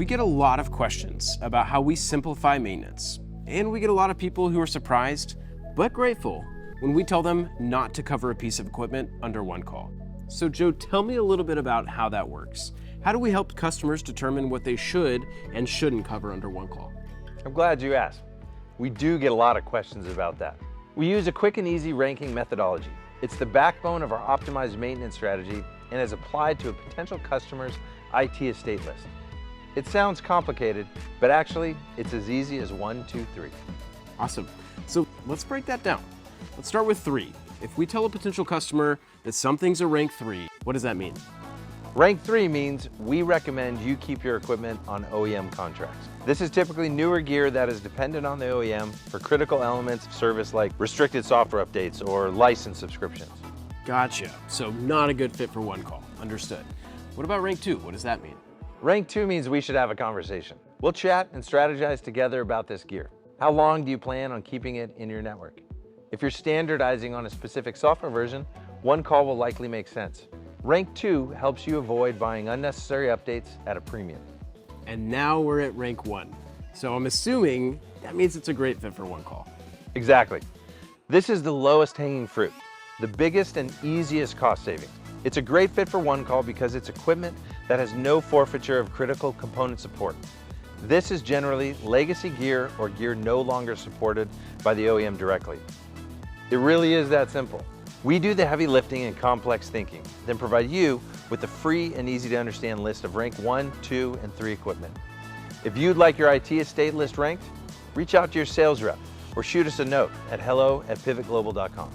We get a lot of questions about how we simplify maintenance, and we get a lot of people who are surprised but grateful when we tell them not to cover a piece of equipment under OneCall. So Joe, tell me a little bit about how that works. How do we help customers determine what they should and shouldn't cover under OneCall? I'm glad you asked. We do get a lot of questions about that. We use a quick and easy ranking methodology. It's the backbone of our optimized maintenance strategy and is applied to a potential customer's IT estate list. It sounds complicated, but actually it's as easy as 1, 2, 3. Awesome. So let's break that down. Let's start with 3. If we tell a potential customer that something's a rank 3, what does that mean? Rank 3 means we recommend you keep your equipment on OEM contracts. This is typically newer gear that is dependent on the OEM for critical elements of service like restricted software updates or license subscriptions. Gotcha. So not a good fit for OneCall. Understood. What about rank 2? What does that mean? Rank 2 means we should have a conversation. We'll chat and strategize together about this gear. How long do you plan on keeping it in your network? If you're standardizing on a specific software version, OneCall will likely make sense. Rank 2 helps you avoid buying unnecessary updates at a premium. And now we're at rank 1. So I'm assuming that means it's a great fit for OneCall. Exactly. This is the lowest hanging fruit, the biggest and easiest cost savings. It's a great fit for OneCall because it's equipment that has no forfeiture of critical component support. This is generally legacy gear or gear no longer supported by the OEM directly. It really is that simple. We do the heavy lifting and complex thinking, then provide you with a free and easy to understand list of rank 1, 2, and 3 equipment. If you'd like your IT estate list ranked, reach out to your sales rep or shoot us a note at hello@pivotglobal.com.